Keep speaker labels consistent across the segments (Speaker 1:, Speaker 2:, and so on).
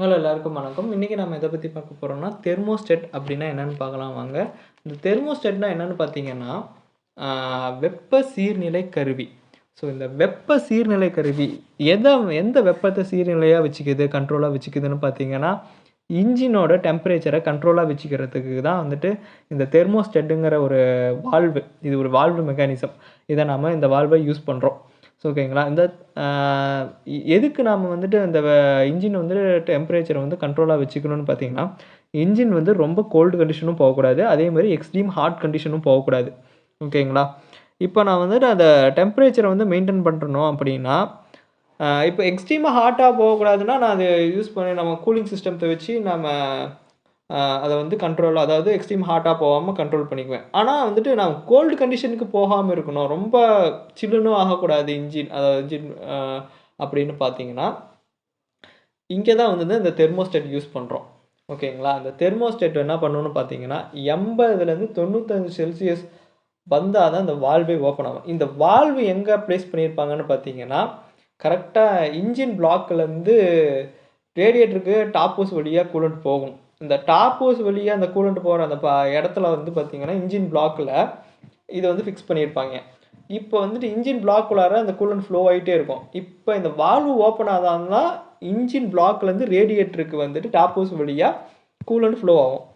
Speaker 1: Hello எல்லாருக்கும் வணக்கம். இன்றைக்கி நம்ம எதை பற்றி பார்க்க போகிறோம்னா தெர்மோஸ்டெட் அப்படின்னா என்னென்னு பார்க்கலாம் வாங்க. இந்த தெர்மோஸ்டெட்னா என்னென்னு பார்த்தீங்கன்னா வெப்ப சீர்நிலை கருவி. ஸோ இந்த வெப்ப சீர்நிலை கருவி எந்த வெப்பத்தை சீர்நிலையாக வச்சுக்குது, கண்ட்ரோலாக வச்சுக்குதுன்னு பார்த்தீங்கன்னா இன்ஜினோட டெம்பரேச்சரை கண்ட்ரோலாக வச்சுக்கிறதுக்கு தான் வந்துட்டு இந்த தெர்மோஸ்டெட்டுங்கிற ஒரு வால்வு, இது ஒரு வால்வு மெக்கானிசம். இதை நம்ம இந்த வால்வை யூஸ் பண்ணுறோம். ஸோ ஓகேங்களா. இந்த எதுக்கு நாம் வந்துட்டு இந்த இன்ஜின் வந்து டெம்பரேச்சரை வந்து கண்ட்ரோலாக வச்சுக்கணும்னு பார்த்தீங்கன்னா, இன்ஜின் வந்து ரொம்ப கோல்டு கண்டிஷனும் போகக்கூடாது, அதே மாதிரி எக்ஸ்ட்ரீம் ஹாட் கண்டிஷனும் போகக்கூடாது. ஓகேங்களா. இப்போ நான் வந்துட்டு அந்த டெம்பரேச்சரை வந்து மெயின்டைன் பண்ணுறணும் அப்படின்னா, இப்போ எக்ஸ்ட்ரீமாக ஹாட்டாக போகக்கூடாதுன்னா நான் அதை யூஸ் பண்ணி நம்ம கூலிங் சிஸ்டத்தை வச்சு நம்ம அதை வந்து கண்ட்ரோல், அதாவது எக்ஸ்ட்ரீம் ஹாட்டாக போகாமல் கண்ட்ரோல் பண்ணிக்குவேன். ஆனால் வந்துட்டு நான் கோல்டு கண்டிஷனுக்கு போகாமல் இருக்கணும், ரொம்ப சில்லுன்னும் ஆகக்கூடாது இன்ஜின், அதாவது இன்ஜின் அப்படின்னு பார்த்தீங்கன்னா இங்கே தான் வந்து இந்த தெர்மோஸ்டேட் யூஸ் பண்ணுறோம். ஓகேங்களா. அந்த தெர்மோஸ்டேட் என்ன பண்ணணும்னு பார்த்தீங்கன்னா 80லேருந்து 95 செல்சியஸ் வந்தால் தான் இந்த வால்வே ஓப்பன் ஆகும். இந்த வால்வு எங்கே ப்ளேஸ் பண்ணியிருப்பாங்கன்னு பார்த்தீங்கன்னா கரெக்டாக இன்ஜின் பிளாக்லேருந்து ரேடியேட்டருக்கு டாப் ஹோஸ் வழியாக கூலண்ட் போகும். இந்த டாப் ஹோஸ் வழியாக அந்த கூலண்ட் போகிற அந்த இடத்துல வந்து பார்த்தீங்கன்னா இன்ஜின் பிளாக்கில் இதை வந்து ஃபிக்ஸ் பண்ணியிருப்பாங்க. இப்போ வந்துட்டு இன்ஜின் பிளாக்குள்ளார அந்த கூலண்ட் ஃப்ளோ ஆகிட்டே இருக்கும். இப்போ இந்த வால்வு ஓப்பன் ஆகாதுன்னா இன்ஜின் பிளாக்லேருந்து ரேடியேட்டருக்கு வந்துட்டு டாப் ஹோஸ் வழியாக கூலண்ட் ஃப்ளோ ஆகும்.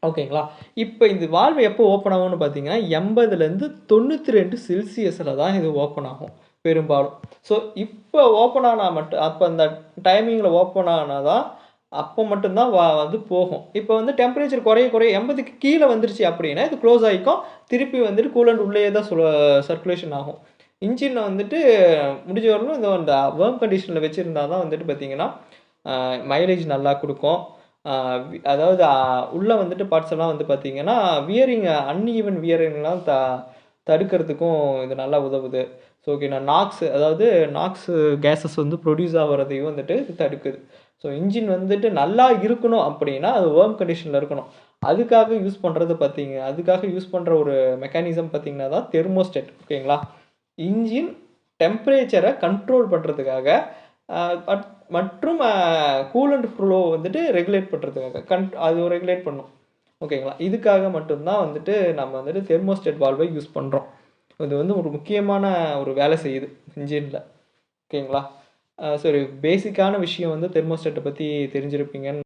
Speaker 1: ஓகேங்களா. இப்போ இந்த வால்வு எப்போ ஓப்பன் ஆகும்னு பார்த்தீங்கன்னா 80லேருந்து 92 செல்சியஸில் தான் இது ஓப்பன் ஆகும் பெரும்பாலும். ஸோ இப்போ ஓப்பன் ஆனால் மட்டும், அப்போ அந்த டைமிங்கில் ஓப்பன் ஆனால் தான் அப்போ மட்டும்தான் வந்து போகும். இப்போ வந்து டெம்பரேச்சர் குறைய 80க்கு கீழே வந்துருச்சு அப்படின்னா இது க்ளோஸ் ஆகிக்கும், திருப்பி வந்துட்டு கூலண்ட் உள்ளே தான் சர்க்குலேஷன் ஆகும். இன்ஜினில் வந்துட்டு முடிஞ்ச வரலும் இந்த வேர்ம் கண்டிஷனில் வச்சுருந்தா தான் வந்துட்டு பார்த்திங்கன்னா மைலேஜ் நல்லா கொடுக்கும். அதாவது உள்ளே வந்துட்டு பார்ட்ஸ் எல்லாம் வந்து பார்த்திங்கன்னா வியரிங், அன்ஈவன் வியரிங்லாம் தடுக்கிறதுக்கும் இது நல்லா உதவுது. ஸோ ஓகே, அதாவது நாக்ஸ் கேஸஸ் வந்து ப்ரொடியூஸ் ஆகிறதையும் வந்துட்டு இது தடுக்குது. ஸோ இன்ஜின் வந்துட்டு நல்லா இருக்கணும் அப்படின்னா அது வேர்ம் கண்டிஷனில் இருக்கணும். அதுக்காக யூஸ் பண்ணுற ஒரு மெக்கானிசம் பார்த்திங்கன்னா தான் தெர்மோஸ்டேட். ஓகேங்களா. இன்ஜின் டெம்பரேச்சரை கண்ட்ரோல் பண்ணுறதுக்காக மற்றும் கூலண்ட் ஃப்ளோ வந்துட்டு ரெகுலேட் பண்ணுறதுக்காக அது ரெகுலேட் பண்ணும். ஓகேங்களா. இதுக்காக மட்டும்தான் வந்துட்டு நம்ம வந்துட்டு தெர்மோஸ்டேட் வால்வை யூஸ் பண்ணுறோம். இது வந்து ஒரு முக்கியமான ஒரு வேலை செய்யுது இன்ஜினில். ஓகேங்களா. சரி, பேசிக்கான விஷயம் வந்து தெர்மோஸ்டேட்டை பற்றி தெரிஞ்சிருப்பீங்கன்னு